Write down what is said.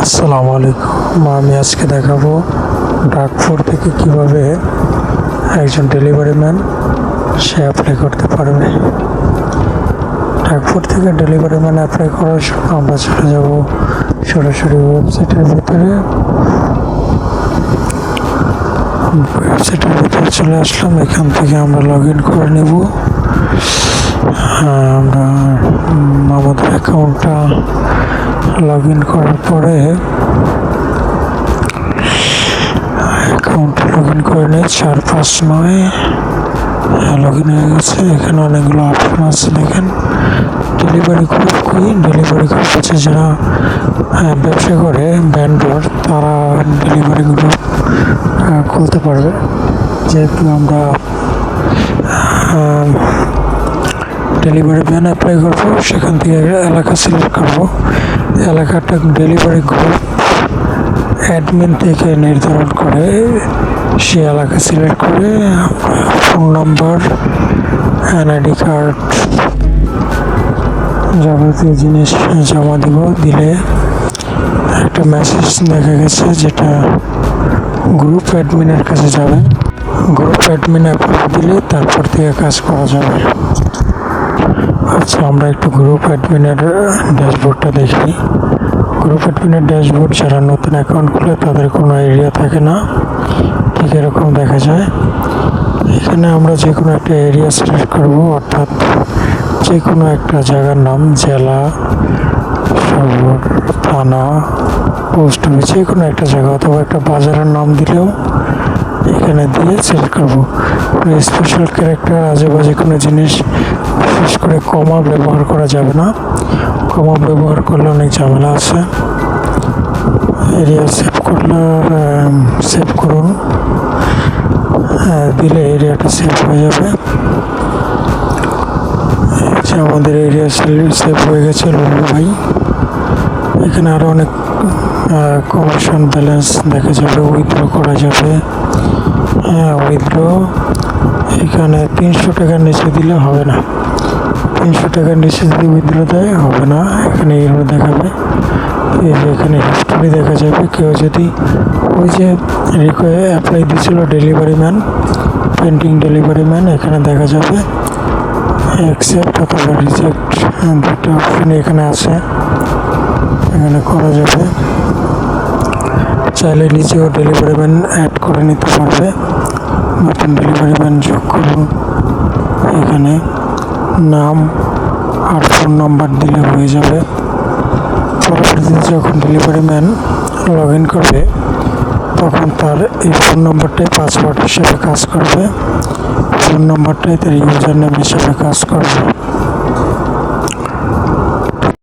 আসসালামু আলাইকুম। আমি আজকে দেখাবো ডাকফোর থেকে কিভাবে একজন ডেলিভারি ম্যান সে অ্যাপ্লাই করতে পারবে। ডাকফোর থেকে ডেলিভারি ম্যান অ্যাপ্লাই করার জন্য আমরা চলে যাব সরাসরি ওয়েবসাইটের ভিতরে চলে আসলাম। এখান থেকে আমরা লগ ইন করে নেব। আমরা আমাদের অ্যাকাউন্টটা লগ ইন করার পরে অ্যাকাউন্টটা লগ ইন করে নিয়ে 459 লগ ইন হয়ে গেছে। এখানে অনেকগুলো অপশন আছে, দেখেন ডেলিভারি গ্রুপ কি। ডেলিভারি গ্রুপ আছে যারা ব্যবসা করে ভ্যান্ডর, তারা ডেলিভারি গ্রুপ খুলতে পারবে। যেহেতু আমরা ডেলিভারি ম্যান অ্যাপ্লাই করবো, সেখান থেকে এলাকা সিলেক্ট করবো। এলাকাটা ডেলিভারি গ্রুপ অ্যাডমিন থেকে নির্ধারণ করে, সে এলাকা সিলেক্ট করে আমরা ফোন নাম্বার, এনআইডি কার্ড, যাবতীয় জিনিস জমা দেব। দিলে একটা মেসেজ দেখা গেছে যেটা গ্রুপ অ্যাডমিনের কাছে যাবে। গ্রুপ অ্যাডমিন অ্যাপ্রুভ দিলে তারপর থেকে কাজ করা যাবে। আচ্ছা, আমরা একটু গ্রুপ অ্যাডমিনের ড্যাশবোর্ডটা দেখি। গ্রুপ অ্যাডমিনের ড্যাশবোর্ড যারা নতুন অ্যাকাউন্ট খুলে তাদের কোনো এরিয়া থাকে না, ঠিক এরকম দেখা যায়। এখানে আমরা যে কোনো একটা এরিয়া সিলেক্ট করব, অর্থাৎ যে কোনো একটা জায়গার নাম, জেলা, শহর, থানা, পোস্ট অফিস, যে কোনো একটা জায়গা অথবা একটা বাজারের নাম দিলেও এখানে দিয়ে সিলেক্ট করবো। স্পেশাল ক্যারেক্টার, আজেবাজে কোনো জিনিস, বিশেষ করে কমা ব্যবহার করা যাবে না। কমা ব্যবহার করলে অনেক ঝামেলা আছে। এরিয়া সেভ করলে সেভ করুন, দিলে এরিয়াটা সেভ হয়ে যাবে। যে আমাদের এরিয়া সেভ হয়ে গেছে রুলু ভাই। এখানে আরও অনেক কমার্শিয়াল ব্যালেন্স দেখা যাবে, উইথড্র করা যাবে। উইথড্র এখানে 300 টাকার নিচে দিলে হবে না। 300 টাকার নিচে যদি উইথড্র দেয় হবে না। এখানে এরও দেখাবে, এখানে হিস্টোরি দেখা যাবে। কেউ যদি ওই যে অ্যাপ্লাই দিয়েছিল delivery man, painting delivery man, এখানে দেখা যাবে অ্যাকসেপ্ট অথবা রিজেক্ট, দুটো অপশন এখানে আছে, এখানে করা যাবে। চাইলে নিজেও ডেলিভারি ম্যান অ্যাড করে নিতে পারবে। নতুন ডেলিভারি ম্যান যোগ করুন, এখানে নাম আর ফোন নাম্বার দিলে হয়ে যাবে। পরবর্তীতে যখন ডেলিভারি ম্যান লগ ইন করবে তখন তার এই ফোন নাম্বারটাই পাসওয়ার্ড হিসেবে কাজ করবে, ফোন নাম্বারটাই তার ইউজার নেম হিসেবে কাজ করবে।